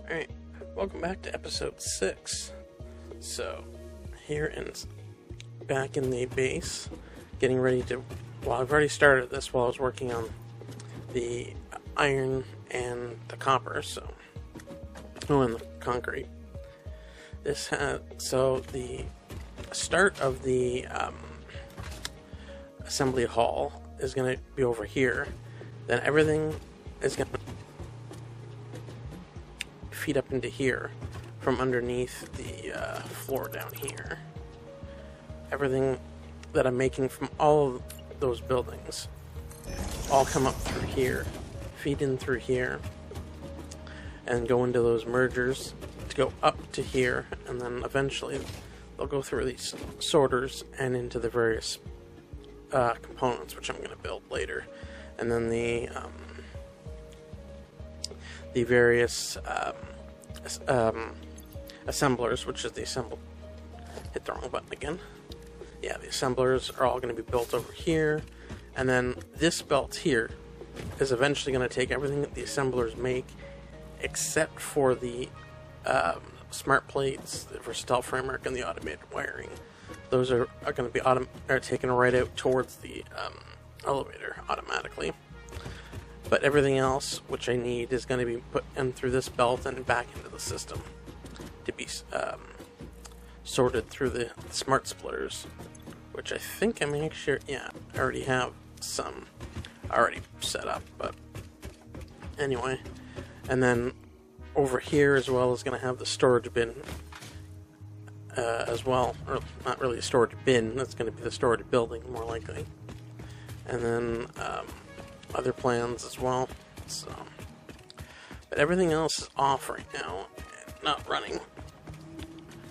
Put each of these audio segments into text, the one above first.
Alright, welcome back to episode 6. So, back in the base, getting ready to, well, I've already started this while I was working on the iron and the copper, and the concrete. So the start of the assembly hall is going to be over here. Then everything is going to feed up into here from underneath the floor down here. Everything that I'm making from all of those buildings all come up through here, feed in through here, and go into those mergers to go up to here, and then eventually they'll go through these sorters and into the various components, which I'm going to build later, and then the various assemblers, which is the hit the wrong button again. Yeah, the assemblers are all going to be built over here, and then this belt here is eventually going to take everything that the assemblers make, except for the smart plates, the versatile framework, and the automated wiring. Those are going to be taken right out towards the elevator automatically. But everything else, which I need, is going to be put in through this belt and back into the system to be sorted through the smart splitters, which I think I already have some already set up, but anyway. And then over here as well is going to have the storage bin as well, or not really a storage bin, that's going to be the storage building more likely. And then other plans as well. So, but everything else is off right now, and not running.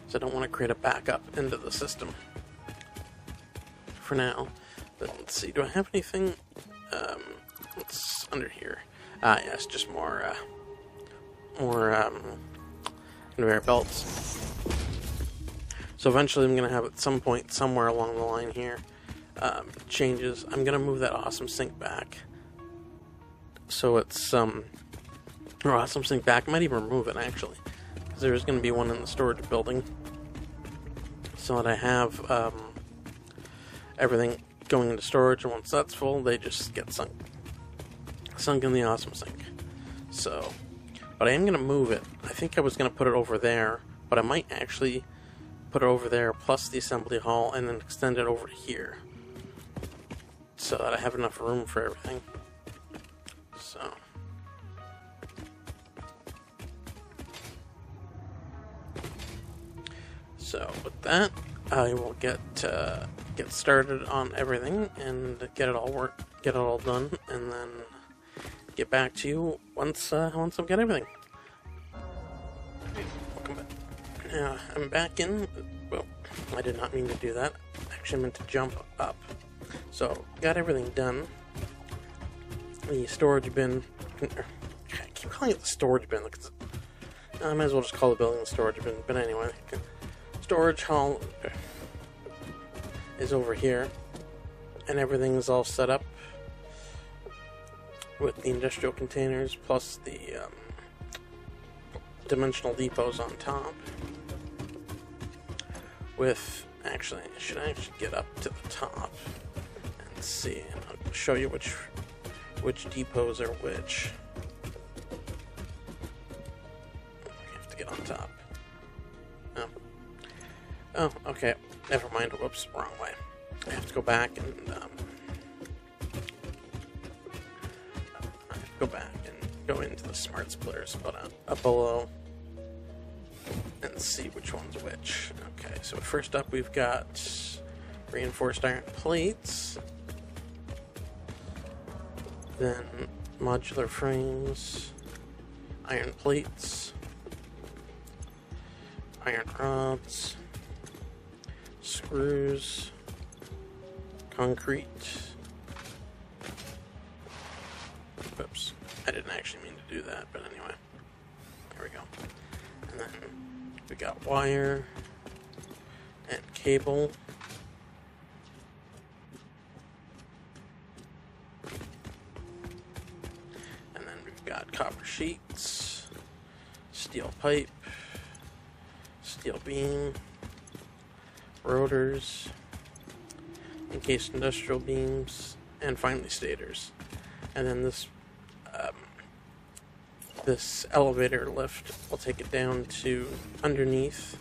So I don't want to create a backup into the system for now. But let's see, do I have anything? What's under here? Yes, just more conveyor belts. So eventually I'm going to have at some point somewhere along the line here changes. I'm going to move that awesome sink back. So it's awesome sink back. I might even remove it actually, because there's going to be one in the storage building, so that I have everything going into storage, and once that's full, they just get sunk in the awesome sink. So, but I am going to move it. I think I was going to put it over there, but I might actually put it over there plus the assembly hall, and then extend it over here, so that I have enough room for everything. So with that, I will get started on everything and get it all done, and then get back to you once I've got everything. Welcome back. Now I'm back in. Well, I did not mean to do that. Actually, I meant to jump up. So got everything done. The storage bin. I keep calling it the storage bin. I might as well just call the building the storage bin. But anyway. Storage hall is over here, and everything is all set up with the industrial containers plus the dimensional depots on top. Actually, I should get up to the top and see. I'll show you which depots are which. I have to get on top. Oh, okay. Never mind. Whoops, wrong way. I have to go back and go into the smart splitters, but up below, and see which one's which. Okay, so first up we've got reinforced iron plates, then modular frames, iron plates, iron rods, screws, concrete. Oops, I didn't actually mean to do that, but anyway. There we go. And then we got wire and cable. And then we've got copper sheets, steel pipe, steel beam, rotors, encased industrial beams, and finally stators. And then this this elevator lift will take it down to underneath,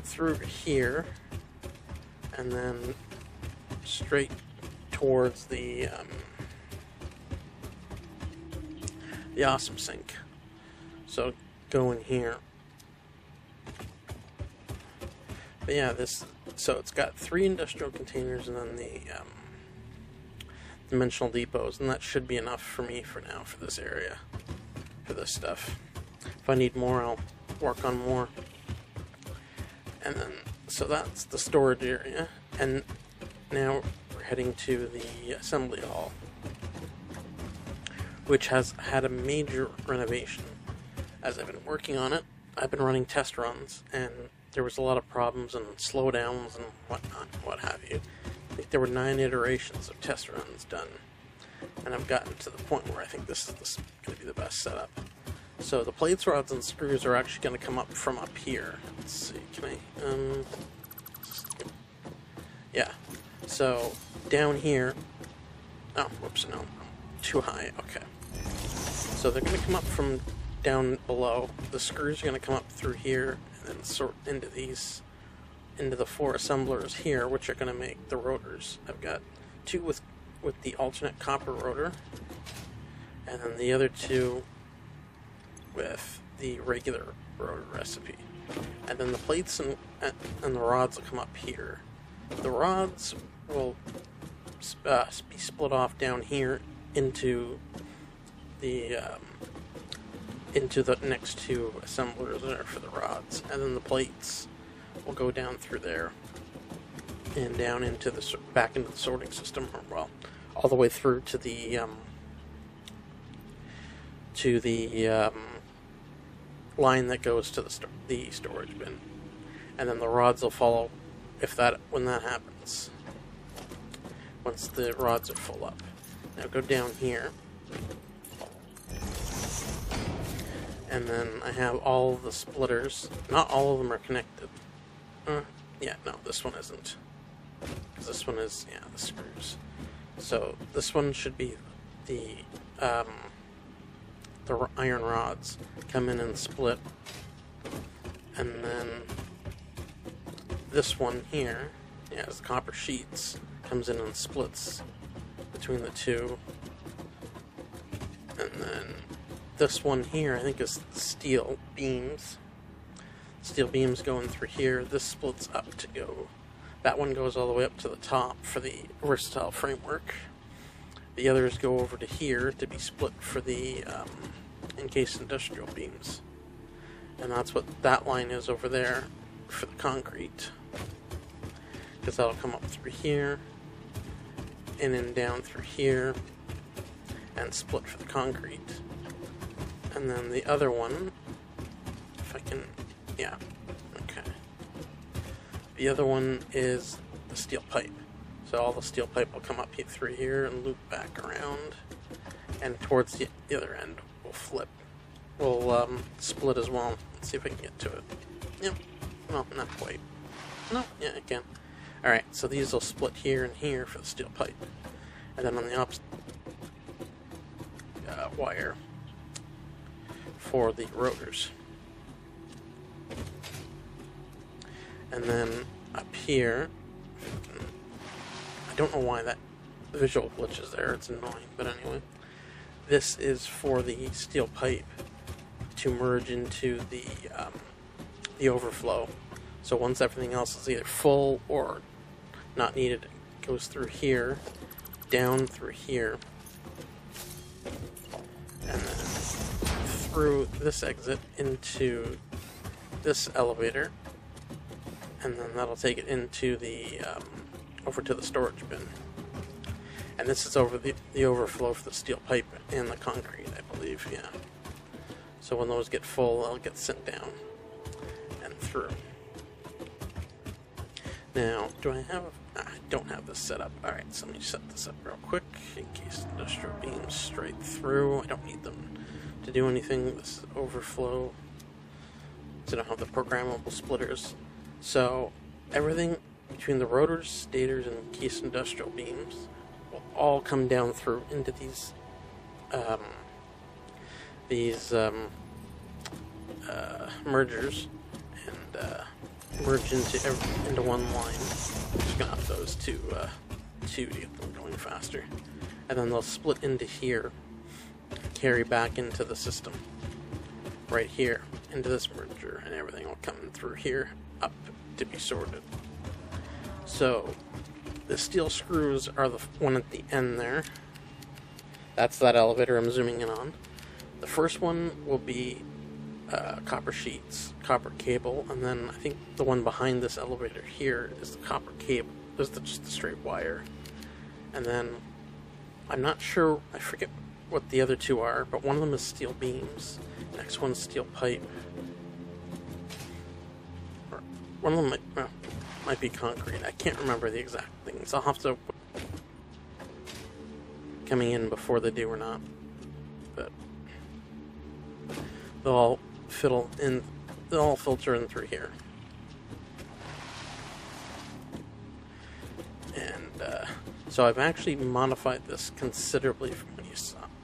through here, and then straight towards the awesome sink. So go in here. But yeah, so it's got 3 industrial containers and then the dimensional depots, and that should be enough for me for now for this area, for this stuff. If I need more, I'll work on more. And then, so that's the storage area, and now we're heading to the assembly hall, which has had a major renovation. As I've been working on it, I've been running test runs, and there was a lot of problems and slowdowns and whatnot, what have you. I think there were 9 iterations of test runs done, and I've gotten to the point where I think this is going to be the best setup. So the plates, rods, and screws are actually going to come up from up here. Let's see, can I, yeah. So down here, oh, whoops, no, too high, okay. So they're going to come up from down below. The screws are going to come up through here and then sort into the 4 assemblers here, which are going to make the rotors. I've got 2 with the alternate copper rotor, and then the other 2 with the regular rotor recipe. And then the plates and the rods will come up here. The rods will be split off down here into the next 2 assemblers there for the rods, and then the plates will go down through there and down into back into the sorting system, or well, all the way through to the line that goes to the storage bin, and then the rods will follow when that happens. Once the rods are full up, now go down here. And then I have all the splitters. Not all of them are connected. Yeah, no, this one isn't. Because this one is, yeah, the screws. So this one should be the iron rods come in and split. And then this one here, yeah, the copper sheets, comes in and splits between the 2. And then this one here, I think, is steel beams. Steel beams going through here. This splits up to go. That one goes all the way up to the top for the versatile framework. The others go over to here to be split for the encased industrial beams. And that's what that line is over there for the concrete. Because that'll come up through here, and then down through here, and split for the concrete. And then the other one, if I can, yeah, okay. The other one is the steel pipe. So all the steel pipe will come up through here and loop back around, and towards the other end will flip. We'll split as well. Let's see if I can get to it. Yep. Well, not quite. No, yeah, I can. Alright, so these will split here and here for the steel pipe. And then on the opposite wire for the rotors. And then up here, I don't know why that visual glitch is there, it's annoying, but anyway. This is for the steel pipe to merge into the overflow. So once everything else is either full or not needed, it goes through here, down through here, and then through this exit into this elevator, and then that'll take it into the over to the storage bin. And this is over the overflow for the steel pipe and the concrete, I believe, yeah. So when those get full, they'll get sent down and through. Now, do I have... I don't have this set up. Alright, so let me set this up real quick. Encased industrial beams straight through. I don't need them to do anything. This is overflow. so I don't have the programmable splitters. So everything between the rotors, stators, and case industrial beams will all come down through into these mergers and merge into one line. I'm just gonna up those two to get them going faster, and then they'll split into here, carry back into the system right here into this merger, and everything will come through here up to be sorted. So the steel screws are the one at the end there. That's that elevator I'm zooming in on. The first one will be copper sheets, copper cable, and then I think the one behind this elevator here is the copper cable. There's just the straight wire. And then I'm not sure, I forget what the other two are, but one of them is steel beams. Next one's steel pipe. Or one of them might be concrete. I can't remember the exact things. I'll have to coming in before they do or not. But they'll all filter in through here. And so I've actually modified this considerably from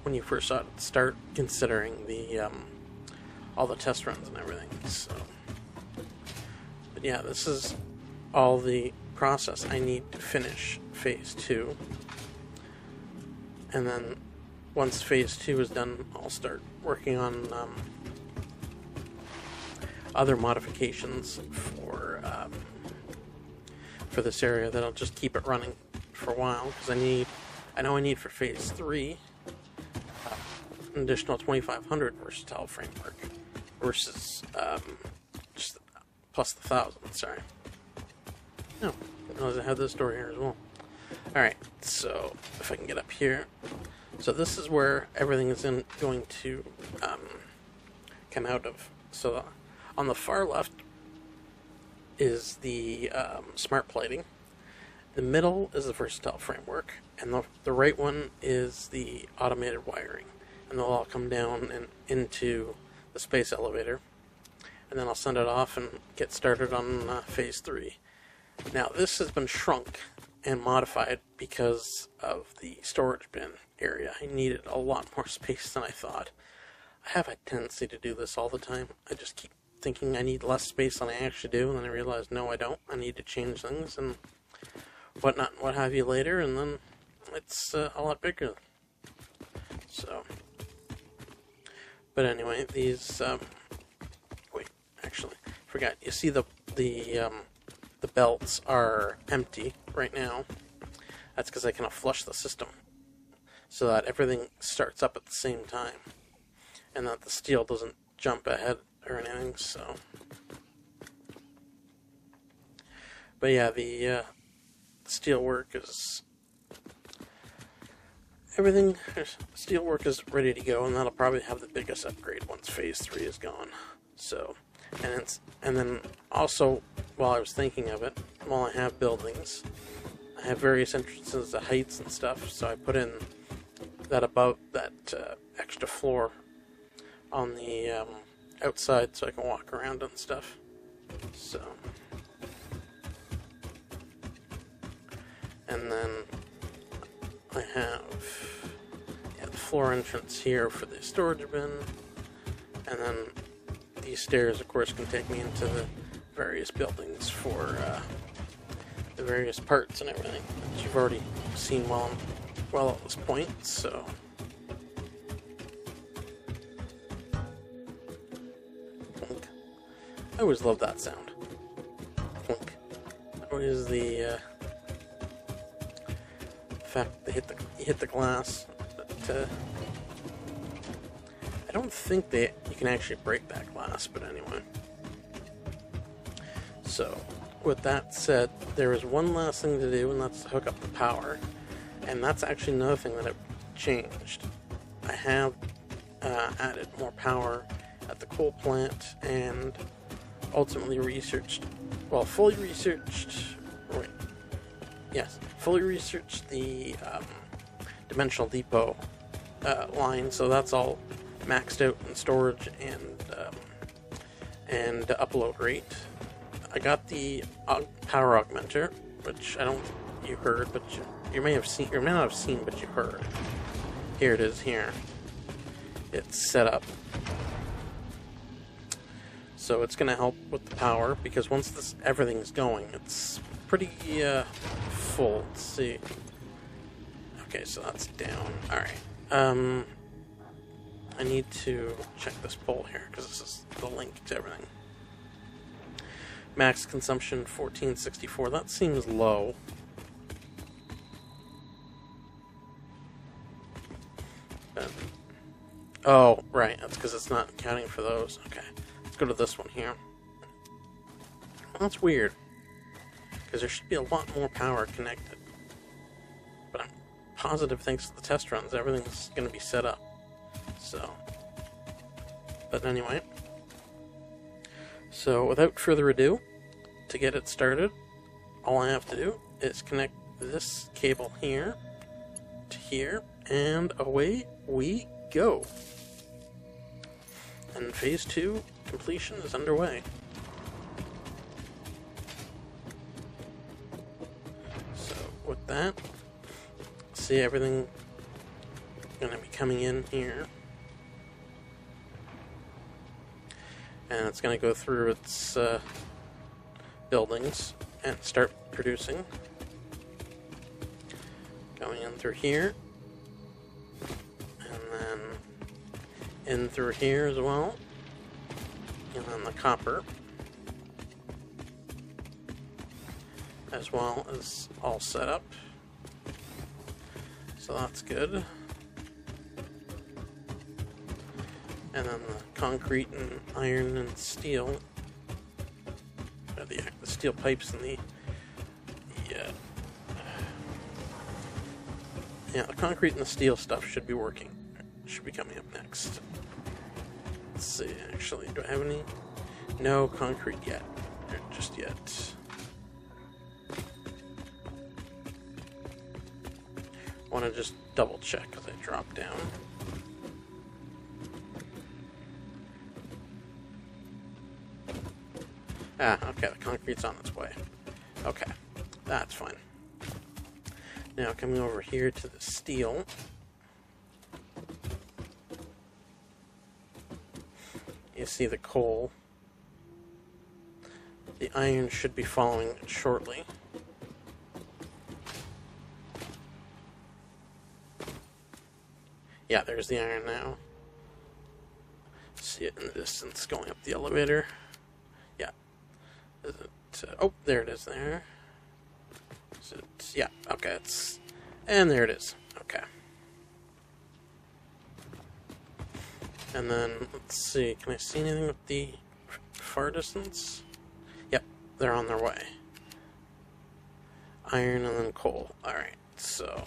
when you first saw it start, considering the all the test runs and everything. So, but yeah, this is all the process I need to finish phase 2. And then once phase 2 is done, I'll start working on other modifications for this area that'll just keep it running for a while, because I know I need for phase 3 an additional 2500 versatile framework versus just plus the 1000. Sorry. No, I didn't realize I had this door here as well. Alright, so if I can get up here. So this is where everything is going to come out of. So on the far left is the smart plating. The middle is the versatile framework, and the right one is the automated wiring. And they'll all come down and into the space elevator. And then I'll send it off and get started on phase 3. Now this has been shrunk and modified because of the storage bin area. I needed a lot more space than I thought. I have a tendency to do this all the time. I just keep thinking I need less space than I actually do, and then I realize, no, I don't. I need to change things and whatnot, what have you later, and then it's a lot bigger. So, but anyway, these, wait, actually, forgot. You see the belts are empty right now. That's because I kind of flush the system so that everything starts up at the same time and that the steel doesn't jump ahead or anything. So, but yeah, the steel work is everything. Steel work is ready to go, and that'll probably have the biggest upgrade once phase 3 is gone. So, and then also, while I was thinking of it, while I have buildings, I have various entrances to heights and stuff, so I put in that above that extra floor on the outside so I can walk around and stuff. So, and then I have the floor entrance here for the storage bin, and then these stairs, of course, can take me into the various buildings for the various parts and everything that you've already seen well at this point. So, clunk. I always love that sound. Clunk. Always the fact they hit the glass. But, I don't think you can actually break that glass, but anyway. So, with that said, there is one last thing to do, and that's to hook up the power. And that's actually another thing that I've changed. I have added more power at the coal plant, and ultimately fully researched the dimensional depot line, so that's all maxed out in storage and upload rate. I got the power augmenter, which I don't think you heard, but you may have seen, or may not have seen, but you heard. Here it is here. It's set up. So it's going to help with the power, because once everything's going, it's pretty full. Let's see. Okay, so that's down. Alright. I need to check this poll here, because this is the link to everything. Max consumption 1464. That seems low. Oh, right. That's because it's not accounting for those. Okay. Let's go to this one here. Well, that's weird, because there should be a lot more power connected. But I'm positive, thanks to the test runs, everything's going to be set up. So. But anyway. So, without further ado, to get it started, all I have to do is connect this cable here to here, and away we go. And phase 2 completion is underway. So with that, see everything going to be coming in here. And it's going to go through its buildings and start producing. Going in through here. In through here as well, and then the copper, as well as all set up, so that's good. And then the concrete and iron and steel, or the steel pipes and the concrete and the steel stuff should be working. Should be coming up next. Let's see, actually, do I have any? No concrete yet. Or just yet. Want to just double check as I drop down. Ah, okay, the concrete's on its way. Okay, that's fine. Now coming over here to the steel. You see the coal. The iron should be following it shortly. Yeah, there's the iron now. See it in the distance going up the elevator. Yeah. Is it, oh, there it is there. Is it, yeah, okay, and there it is. Okay. And then, let's see, can I see anything with the far distance? Yep, they're on their way. Iron and then coal. Alright, so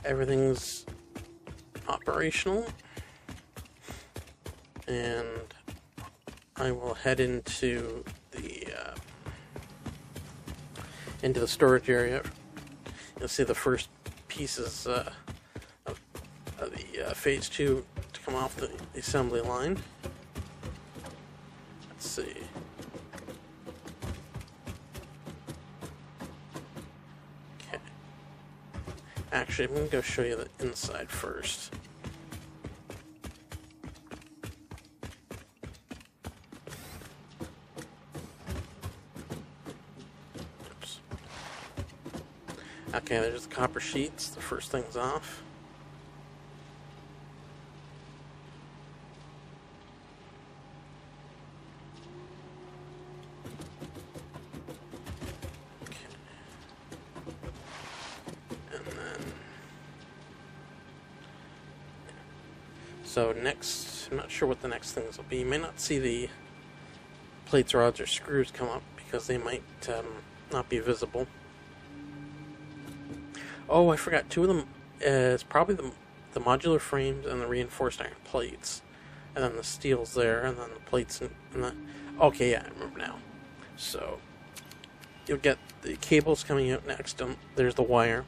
everything's operational. And I will head into the storage area. You'll see the first pieces of the phase 2 to come off the assembly line. Let's see. Okay. Actually, I'm going to go show you the inside first. Oops. Okay, there's the copper sheets. The first thing's off. So next, I'm not sure what the next things will be. You may not see the plates, rods, or screws come up because they might not be visible. Oh, I forgot. Two of them is probably the modular frames and the reinforced iron plates. And then the steel's there, and then the plates and the... Okay, yeah, I remember now. So, you'll get the cables coming out next. There's the wire.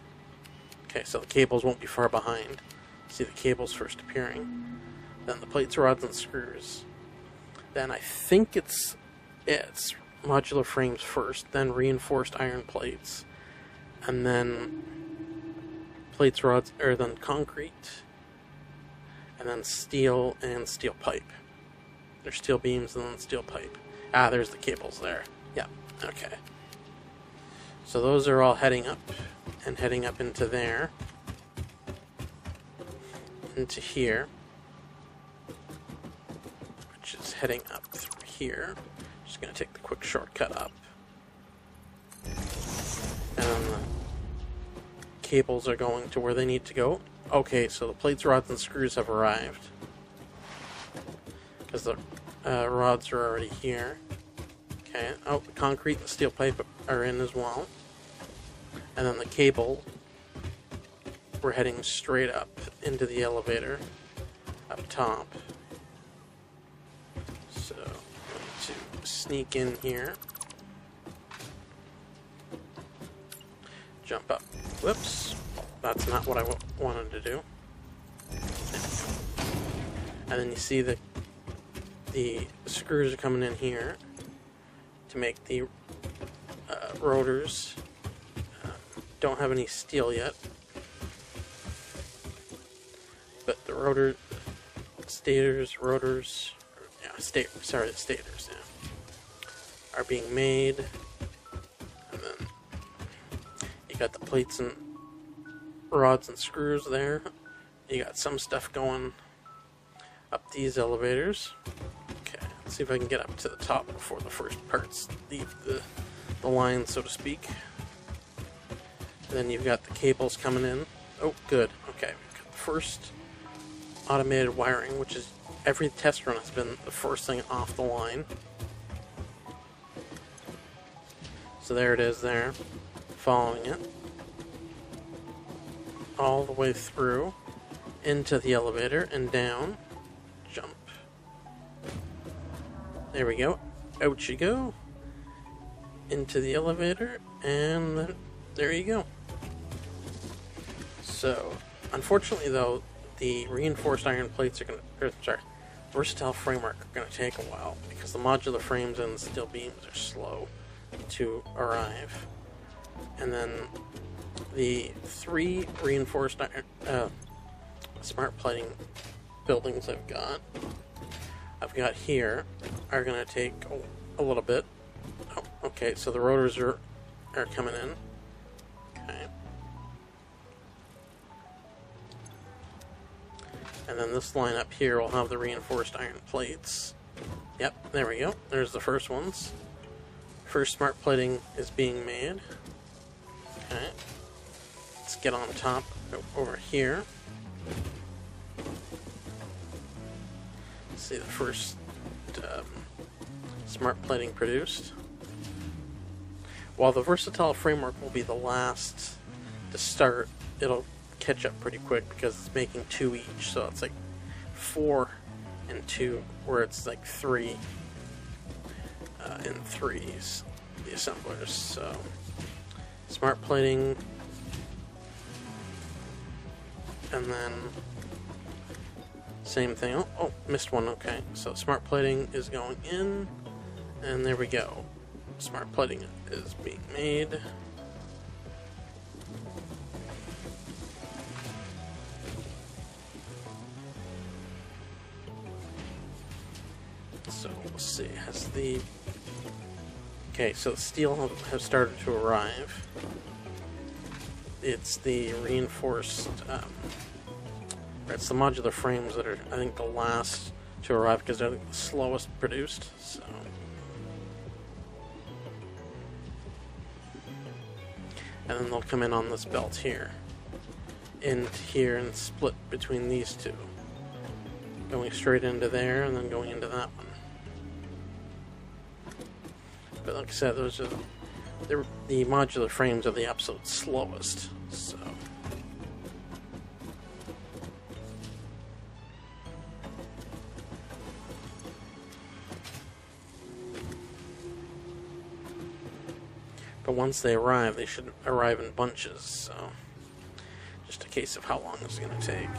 Okay, so the cables won't be far behind. See the cables first appearing. Then the plates, rods, and screws. Then I think it's modular frames first, then reinforced iron plates, and then plates, rods, or then concrete, and then steel and steel pipe. There's steel beams and then steel pipe. Ah, there's the cables there. Yeah, okay. So those are all heading up, and heading up into there, into here, which is heading up through here. Just going to take the quick shortcut up. And then the cables are going to where they need to go. Okay, so the plates, rods, and screws have arrived. Because the rods are already here. Okay, oh, the concrete and the steel pipe are in as well. And then the cable, we're heading straight up into the elevator up top. So, I'm going to sneak in here. Jump up. Whoops. That's not what I wanted to do. And then you see the screws are coming in here to make the rotors. Don't have any steel yet, but the the stators, are being made. And then you got the plates and rods and screws there. You got some stuff going up these elevators. Okay, let's see if I can get up to the top before the first parts leave the line, so to speak. Then you've got the cables coming in. Oh, good. Okay, we've got the first automated wiring, which is every test run has been the first thing off the line. So there it is there, following it all the way through into the elevator and down. Jump. There we go. Out you go. Into the elevator, and then there you go. So, unfortunately though, the reinforced iron plates are going to, versatile framework are going to take a while because the modular frames and the steel beams are slow to arrive. And then the 3 reinforced iron, smart plating buildings I've got here are going to take a little bit. Oh, okay, so the rotors are coming in. Okay. And then this line up here will have the reinforced iron plates. Yep, there we go. There's the first ones. First smart plating is being made. Okay. Let's get on top over here. Let's see the first smart plating produced. While the versatile framework will be the last to start, it'll catch up pretty quick because it's making 2 each, so it's like 4 and 2, where it's like 3 in 3s, the assemblers. So smart plating, and then same thing. Oh, missed one. Okay, so smart plating is going in, and there we go. Smart plating is being made. So let's see, okay, so steel has started to arrive. It's the reinforced, it's the modular frames that are, I think, the last to arrive because they're the slowest produced, so. And then they'll come in on this belt here, and split between these two. Going straight into there and then going into that one. But like I said, the modular frames are the absolute slowest, so. But once they arrive, they should arrive in bunches, so just a case of how long it's going to take.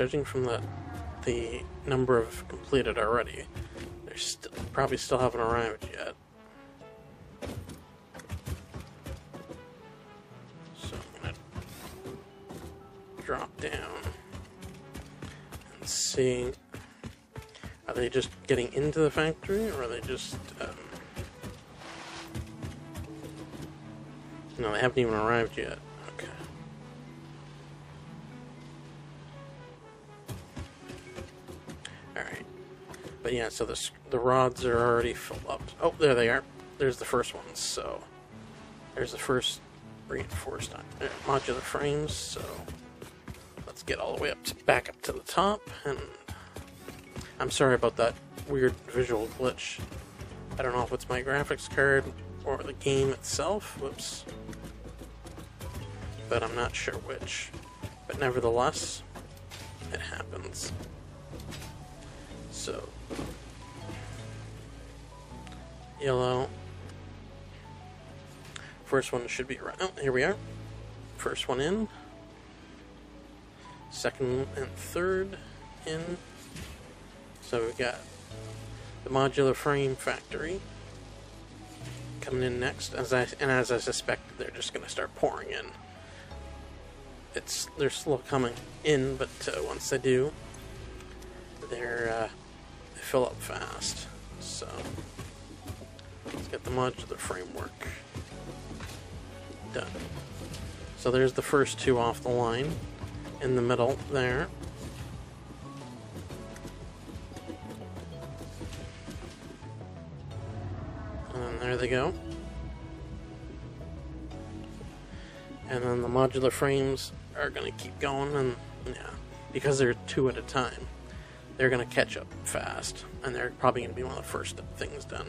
judging from the number of completed already, they probably still haven't arrived yet. So I'm gonna drop down and see, are they just getting into the factory, or are they just no, they haven't even arrived yet. Okay. Alright. But yeah, so the rods are already filled up. Oh, there they are. There's the first ones. So there's the first reinforced modular frames. So let's get all the way back up to the top. And I'm sorry about that weird visual glitch. I don't know if it's my graphics card or the game itself. Whoops. But I'm not sure which. But nevertheless, it happens. So, yellow. First one should be right. Oh, here we are. First one in. Second and third in. So we've got the modular frame factory coming in next. As I suspect, they're just going to start pouring in. They're slow coming in, but once they do, they fill up fast. So let's get the modular framework done. So there's the first two off the line in the middle there. And there they go. And then the modular frames are going to keep going, and yeah, because they're two at a time, they're going to catch up fast, and they're probably going to be one of the first things done.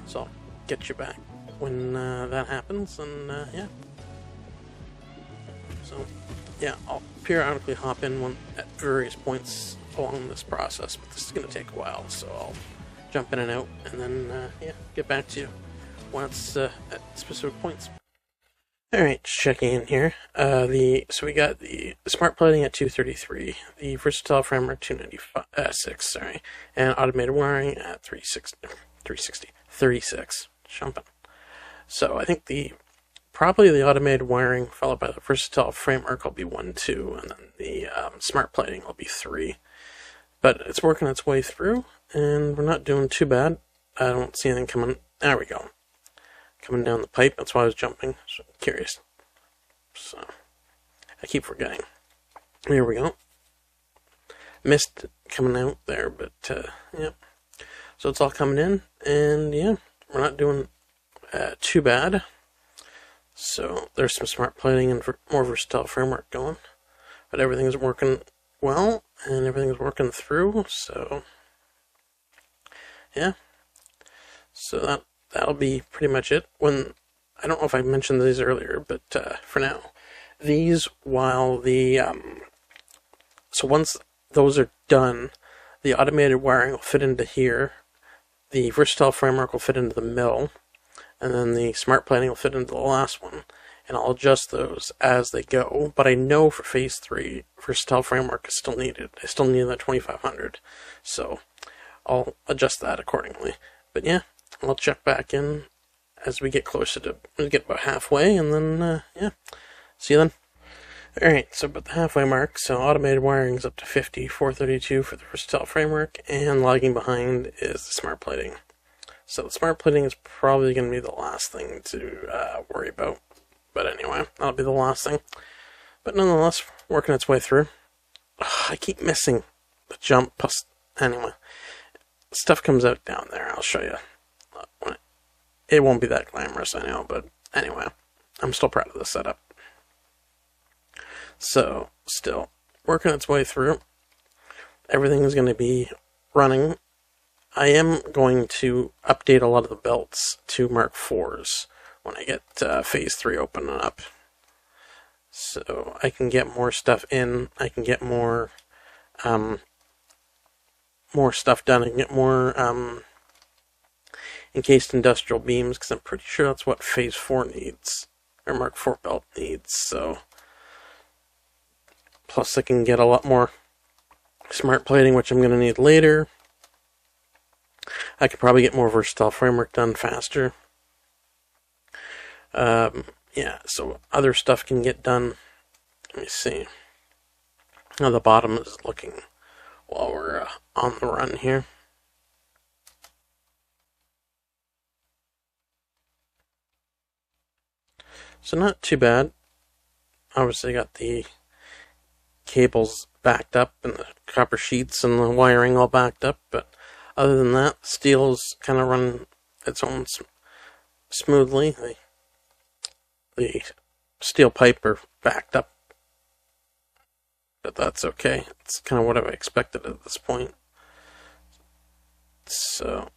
So I'll get you back when that happens, and yeah. So yeah, I'll periodically hop in at various points along this process, but this is going to take a while, so I'll jump in and out, and then yeah, get back to you when it's at specific points. Alright, just checking in here. So we got the smart plating at 233, the versatile framework 296, and automated wiring at 36. Jumping. So I think probably the automated wiring followed by the versatile framework will be 1, 2, and then the smart plating will be 3. But it's working its way through, and we're not doing too bad. I don't see anything coming. There we go. Coming down the pipe. That's why I was jumping. So I'm curious. So I keep forgetting. Here we go. Mist coming out there, but yeah. So it's all coming in, and yeah, we're not doing too bad. So there's some smart plating and more versatile framework going, but everything's working well, and everything's working through. So yeah. So that'll be pretty much it. I don't know if I mentioned these earlier, but for now, so once those are done, the automated wiring will fit into here, the versatile framework will fit into the mill, and then the smart plating will fit into the last one, and I'll adjust those as they go. But I know for phase 3, versatile framework is still needed. I still need that 2500, so I'll adjust that accordingly. But yeah, I'll check back in as we get closer to, get about halfway, and then, yeah, see you then. Alright, so about the halfway mark, so automated wiring is up to 50, 432 for the versatile framework, and lagging behind is the smart plating. So the smart plating is probably going to be the last thing to worry about. But anyway, that'll be the last thing. But nonetheless, working its way through. Ugh, I keep missing the jump. Anyway, stuff comes out down there, I'll show you. It won't be that glamorous, I know, but anyway, I'm still proud of the setup. So, still working its way through. Everything is going to be running. I am going to update a lot of the belts to Mark IVs when I get Phase 3 opening up. So, I can get more stuff in. I can get more stuff done. I can get more encased industrial beams, because I'm pretty sure that's what Phase 4 needs, or Mark IV belt needs, so plus I can get a lot more smart plating, which I'm going to need later. I could probably get more versatile framework done faster. Yeah, so other stuff can get done. Let me see how the bottom is looking while we're on the run here. So not too bad. Obviously got the cables backed up and the copper sheets and the wiring all backed up, but other than that, steel's kind of run its own smoothly. The steel pipe are backed up, but that's okay. It's kind of what I expected at this point. So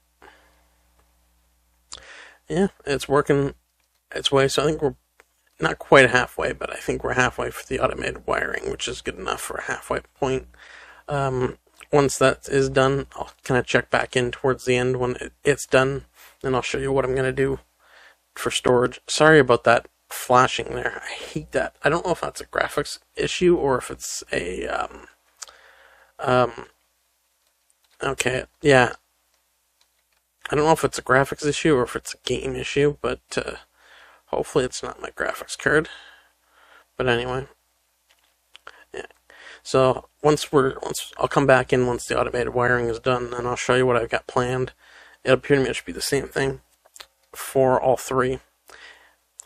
yeah, it's working its way. So I think we're not quite halfway, but I think we're halfway for the automated wiring, which is good enough for a halfway point. Once that is done, I'll kind of check back in towards the end when it's done, and I'll show you what I'm going to do for storage. Sorry about that flashing there. I hate that. I don't know if that's a graphics issue or if it's a okay, yeah, I don't know if it's a graphics issue or if it's a game issue, but hopefully it's not my graphics card. But anyway, yeah. So once I'll come back in once the automated wiring is done, and I'll show you what I've got planned. It'll pretty much be the same thing for all three.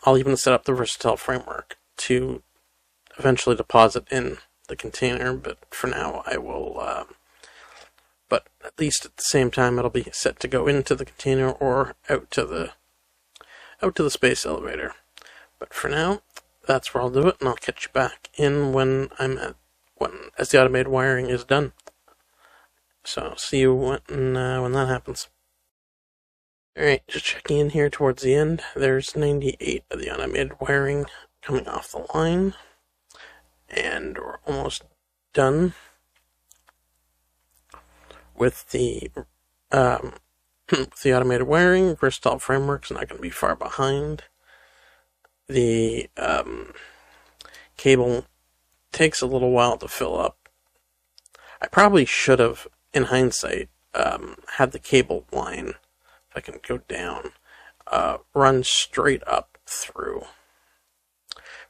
I'll even set up the versatile framework to eventually deposit in the container, but for now I will. But at least at the same time, it'll be set to go into the container or out to the space elevator. But for now, that's where I'll do it, and I'll catch you back in when as the automated wiring is done. So see you when that happens. Alright, just checking in here towards the end. There's 98 of the automated wiring coming off the line, and we're almost done with the automated wiring. Versatile framework's not going to be far behind. The cable takes a little while to fill up. I probably should have, in hindsight, had the cable line, if I can go down, run straight up through.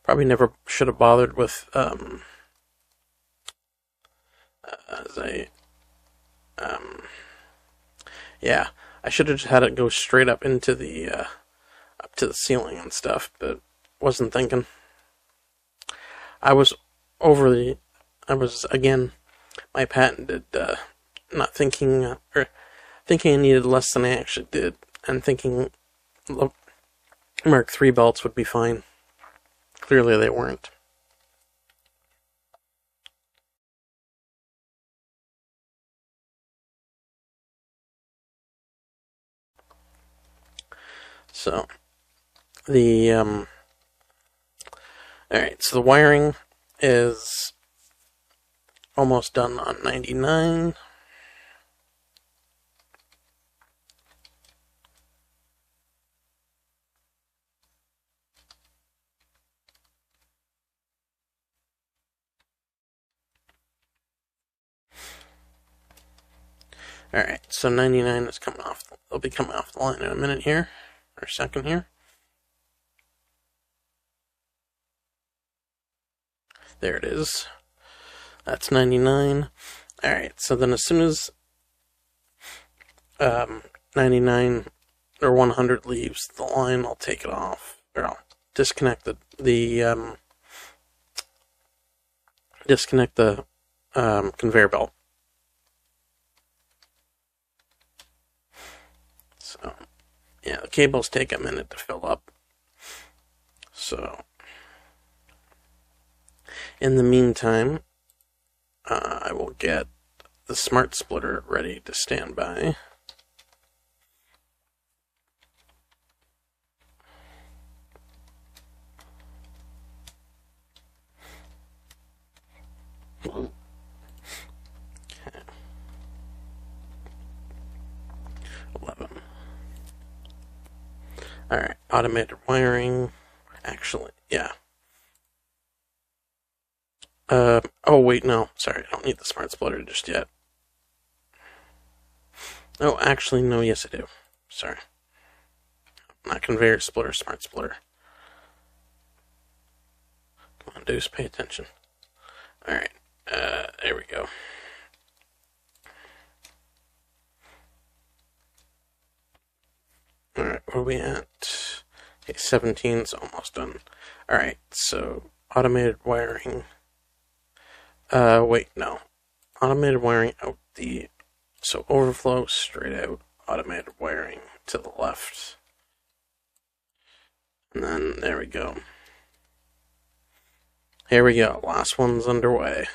Probably never should have bothered with yeah, I should have just had it go straight up into the up to the ceiling and stuff, but wasn't thinking. I was again, my patented not thinking or thinking I needed less than I actually did, and thinking Mark III belts would be fine. Clearly they weren't. So the alright, so the wiring is almost done on 99. Alright, so 99 is coming off. They'll be coming off the line in a minute here, or a second here. There it is. That's 99. Alright, so then as soon as 99 or 100 leaves the line, I'll take it off, or I'll disconnect the conveyor belt. So yeah, the cables take a minute to fill up. So in the meantime, I will get the smart splitter ready to stand by. Okay. 11. Alright, automated wiring. Actually, yeah. Oh wait, no, sorry, I don't need the smart splitter just yet. Oh, actually, no, yes I do. Sorry. Not conveyor splitter, smart splitter. Come on, Deuce, pay attention. Alright, there we go. Alright, where are we at? Okay, 17's almost done. Alright, so automated wiring. Wait, no. Automated wiring out the... So overflow straight out, automated wiring to the left. And then, there we go. Here we go, last one's underway.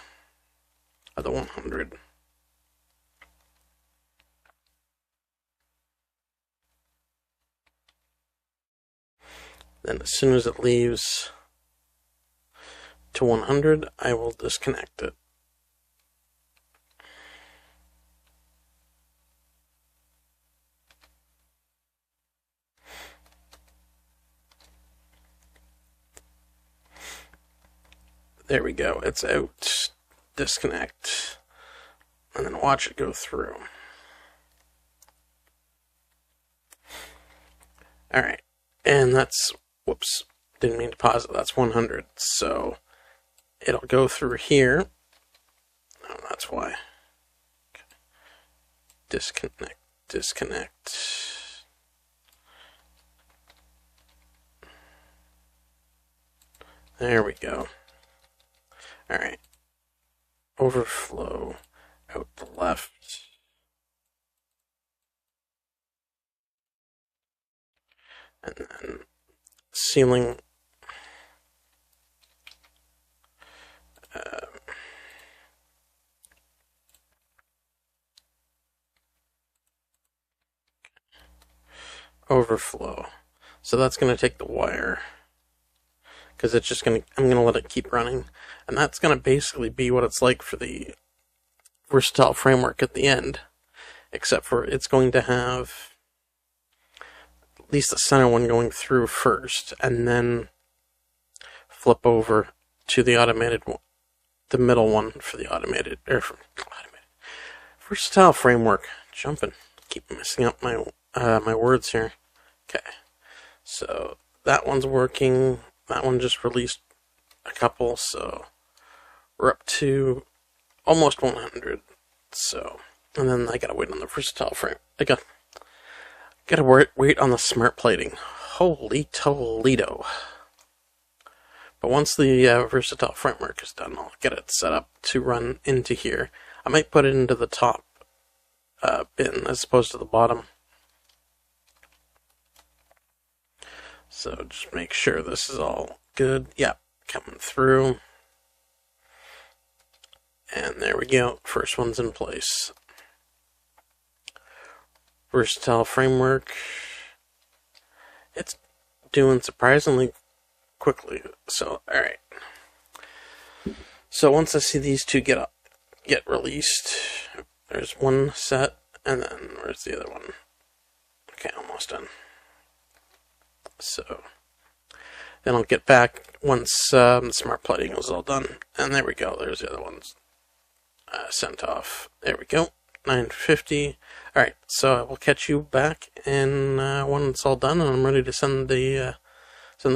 Of the 100. Then as soon as it leaves to 100, I will disconnect it. There we go, it's out. Disconnect. And then watch it go through. Alright, and that's, whoops, didn't mean to pause it, that's 100, so it'll go through here. Oh, that's why. Okay. Disconnect. There we go. Alright. Overflow out the left. And then ceiling. Overflow. So that's going to take the wire. Because it's just going to, I'm going to let it keep running. And that's going to basically be what it's like for the versatile framework at the end. Except for it's going to have at least the center one going through first, and then flip over to the automated one, the middle one for the automated versatile framework. Jumping, keep messing up my my words here. Okay, so that one's working. That one just released a couple, so we're up to almost 100. So, and then I gotta wait on the versatile frame. I gotta wait on the smart plating. Holy Toledo! But once the versatile framework is done, I'll get it set up to run into here. I might put it into the top bin as opposed to the bottom. So just make sure this is all good. Yep, coming through. And there we go. First one's in place. Versatile framework. It's doing surprisingly quickly. So, alright. So once I see these two get released, there's one set, and then where's the other one? Okay, almost done. So then I'll get back once the smart plating is all done. And there we go. There's the other ones sent off. There we go. 950. Alright, so I will catch you back and when it's all done and I'm ready to send the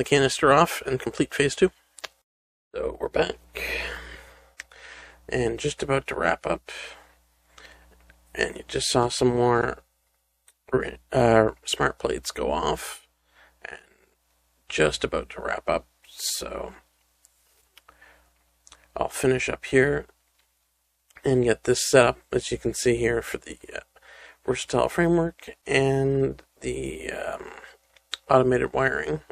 canister off and complete phase 2. So we're back. And just about to wrap up. And you just saw some more smart plates go off. Just about to wrap up, so I'll finish up here and get this set up, as you can see here, for the versatile framework and the automated wiring,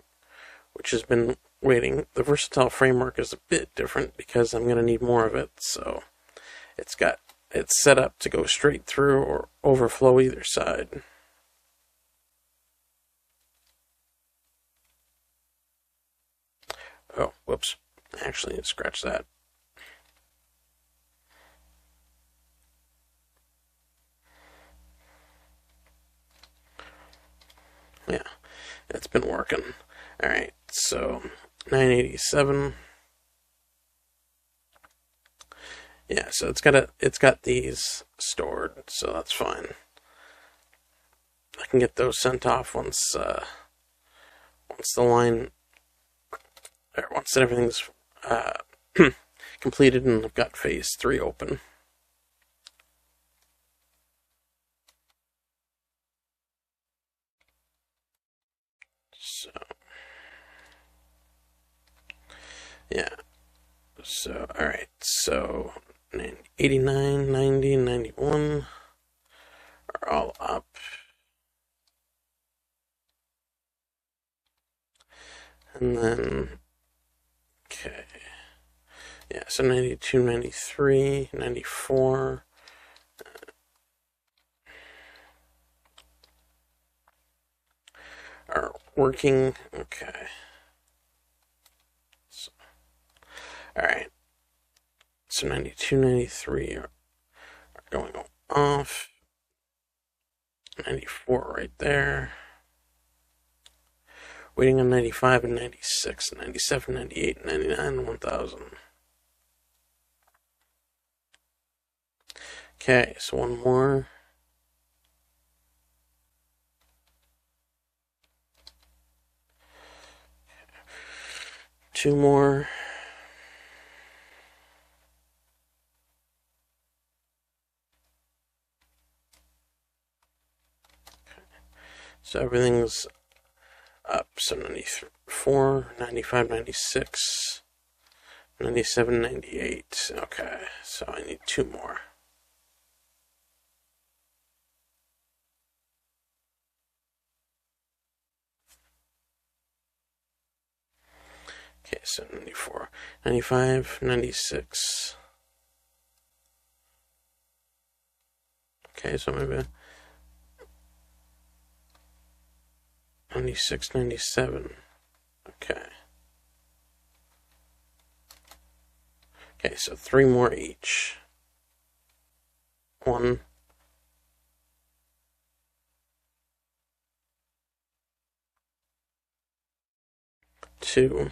which has been waiting. The versatile framework is a bit different because I'm going to need more of it, so it's set up to go straight through or overflow either side. Oh, whoops. Actually, scratch that. Yeah, it's been working. Alright, so 987. Yeah, so it's got these stored, so that's fine. I can get those sent off once the line, or once everything's completed and I've got phase 3 open. So yeah, so alright, so 89, 90, 91 are all up. And then, okay, yeah, so 92, 93, 94. Are working, okay. So, alright, so 92, 93 are going off. 94 right there. Waiting on 95 and 96, 97, 98, 99, 1000. Okay, so one more. Two more. So everything's up. So 94, 95, 96, 97, 98. Okay, so I need two more. Okay, so 94, 95, 96. Okay, so maybe 96, 97. Okay. Okay, so three more each. 1, 2,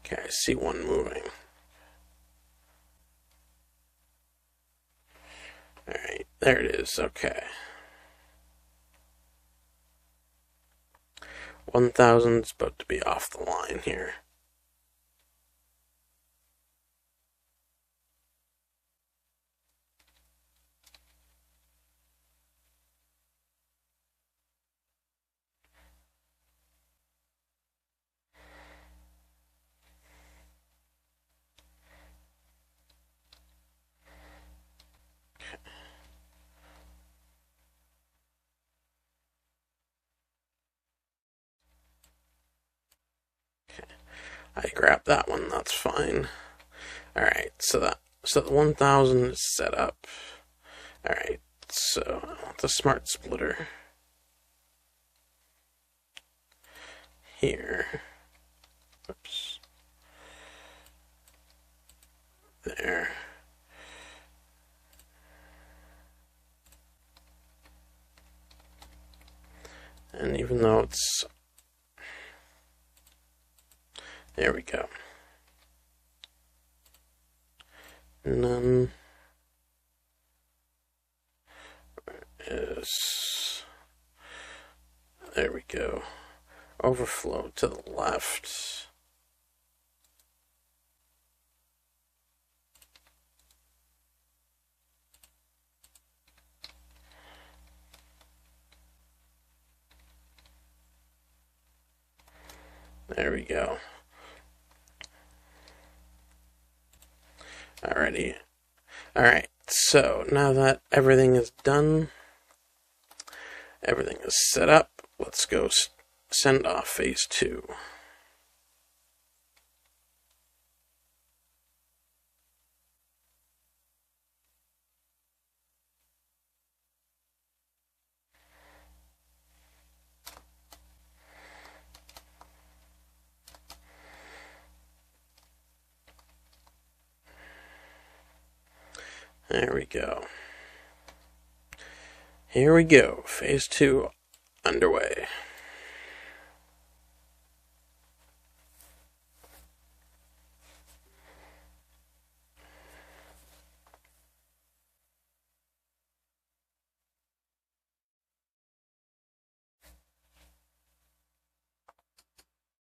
'kay, I see one moving. Alright, there it is, okay. 1000's about to be off the line here. I grabbed that one, that's fine. Alright, so the 1000 is set up. Alright, so I want the smart splitter here. Oops. There. And even though it's... There we go. None is... There we go. Overflow to the left. There we go. Alrighty. Alright, so now that everything is done, everything is set up, let's go send off phase 2. There we go. Here we go. Phase 2 underway.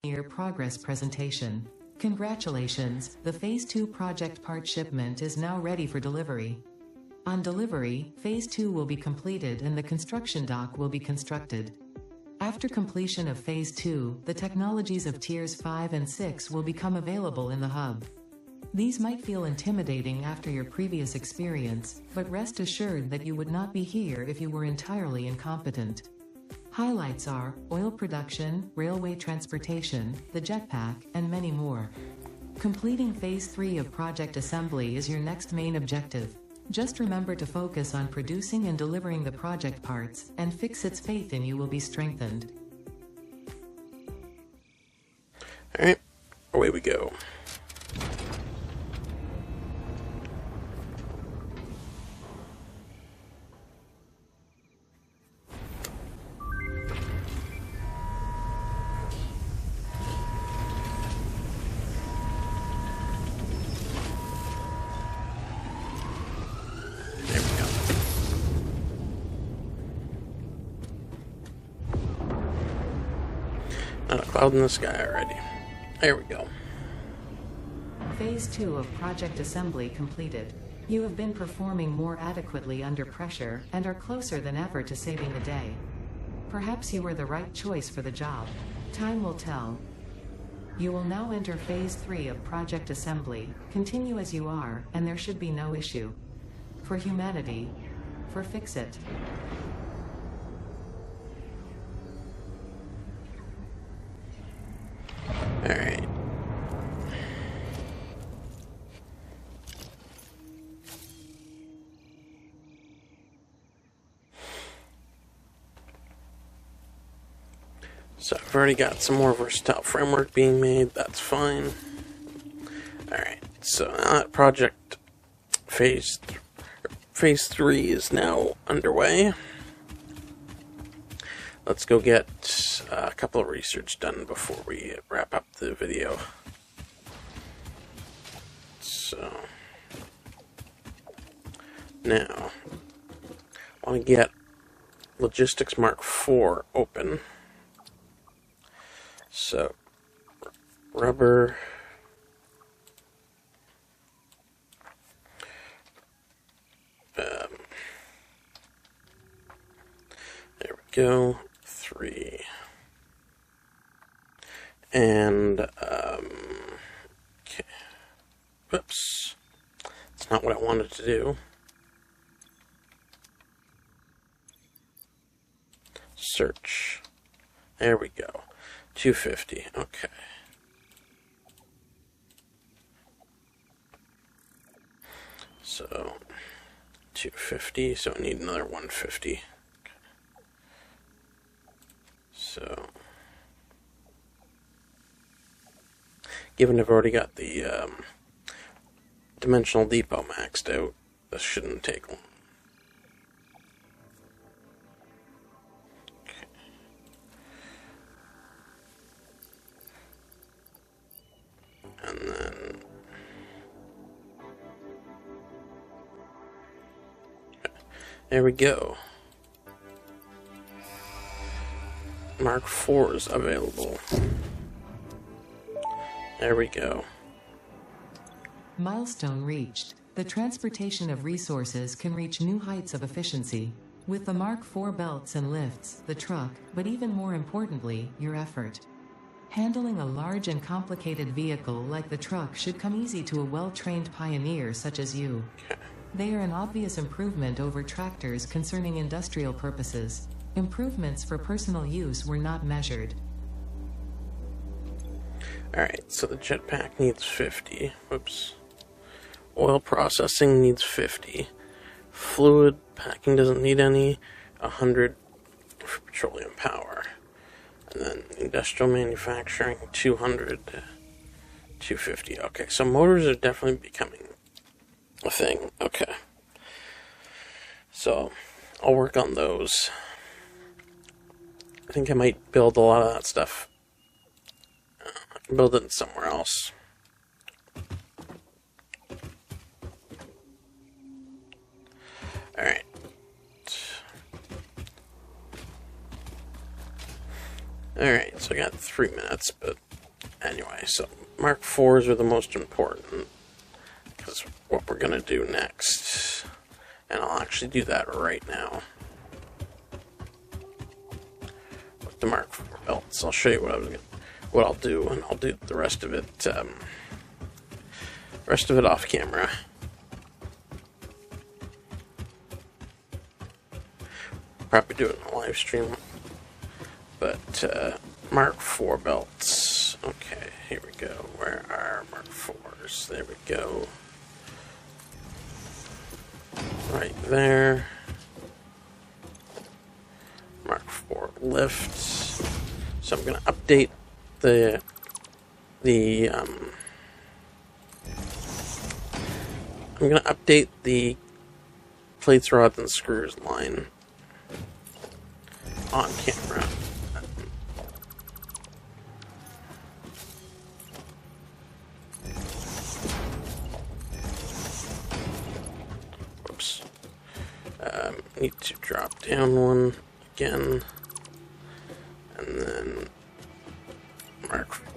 Your progress presentation. Congratulations, the Phase 2 project part shipment is now ready for delivery. On delivery, Phase 2 will be completed and the construction dock will be constructed. After completion of Phase 2, the technologies of Tiers 5 and 6 will become available in the hub. These might feel intimidating after your previous experience, but rest assured that you would not be here if you were entirely incompetent. Highlights are oil production, railway transportation, the jetpack, and many more. Completing Phase 3 of project assembly is your next main objective. Just remember to focus on producing and delivering the project parts, and Fixit's faith in you will be strengthened. Alright, away we go. Not a cloud in the sky already. There we go. Phase 2 of project assembly completed. You have been performing more adequately under pressure and are closer than ever to saving the day. Perhaps you were the right choice for the job. Time will tell. You will now enter Phase 3 of project assembly. Continue as you are, and there should be no issue. For humanity. For Fixit. Alright. So I've already got some more versatile framework being made. That's fine. Alright, so now that project phase 3 is now underway. Let's go get a couple of research done before we wrap up the video. So now I want to get Logistics Mark IV open. So rubber, there we go. 3 and okay. Whoops, that's not what I wanted to do. Search. There we go. 250. Okay. So 250. So I need another 150. So, given I've already got the dimensional depot maxed out, this shouldn't take long. Okay. And then there we go. Mark IV is available. There we go. Milestone reached. The transportation of resources can reach new heights of efficiency. With the Mark IV belts and lifts, the truck, but even more importantly, your effort. Handling a large and complicated vehicle like the truck should come easy to a well-trained pioneer such as you. They are an obvious improvement over tractors concerning industrial purposes. Improvements for personal use were not measured. Alright, so the jetpack needs 50. Whoops. Oil processing needs 50. Fluid packing doesn't need any. 100 for petroleum power. And then industrial manufacturing, 200. 250. Okay, so motors are definitely becoming a thing. Okay. So I'll work on those. I think I might build a lot of that stuff. I can build it somewhere else. Alright. Alright, so I got 3 minutes, but anyway, so Mark IVs are the most important, because what we're going to do next, and I'll actually do that right now. With the Mark IV belts, I'll show you what I'll do, and I'll do the rest of it off camera. Probably do it in a live stream. But Mark IV belts. Okay, here we go. Where are Mark IVs? There we go. Right there. Mark IV lift. So I'm going to update I'm going to update the plates, rods, and screws line on camera. Whoops. Need to drop down one again, and then Mark IV.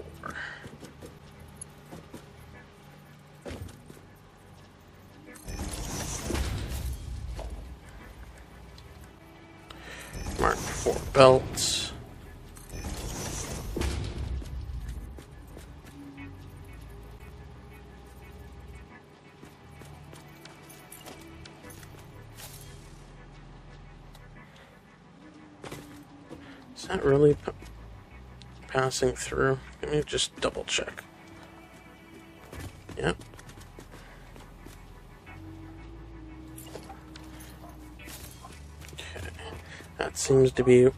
Mark IV belts. Is that really passing through? Let me just double check. Yep. Okay. That seems to be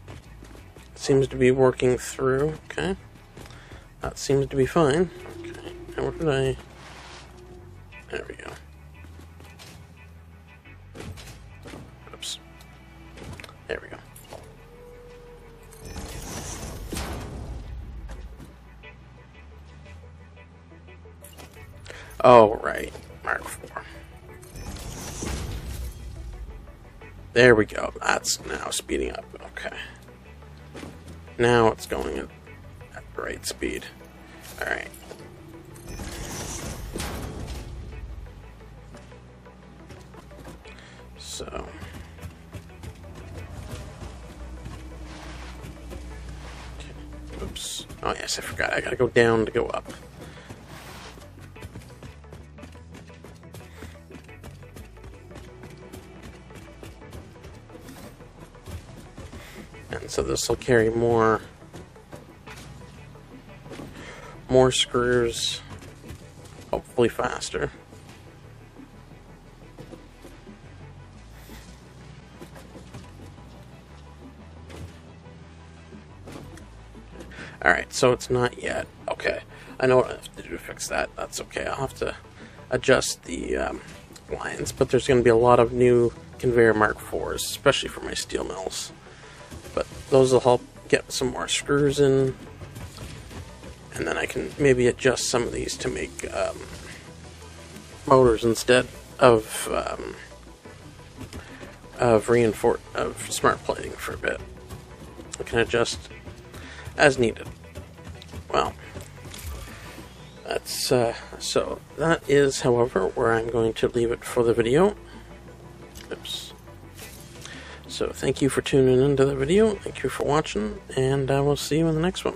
working through. Okay. That seems to be fine. Okay. Now where did I? There we go. Oops. There we go. Oh, right. Mark IV. There we go. That's now speeding up. Okay. Now it's going at the right speed. Alright. So. Okay. Oops. Oh, yes, I forgot. I gotta go down to go up. And so this will carry more screws, hopefully faster. Alright, so it's not yet. Okay, I know what I have to do to fix that. That's okay. I'll have to adjust the lines, but there's going to be a lot of new conveyor Mark IVs, especially for my steel mills. But those will help get some more screws in, and then I can maybe adjust some of these to make motors instead of smart plating for a bit. I can adjust as needed. Well, that's so that is, however, where I'm going to leave it for the video. Oops. So thank you for tuning into the video. Thank you for watching, and I will see you in the next one.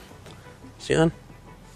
See you then.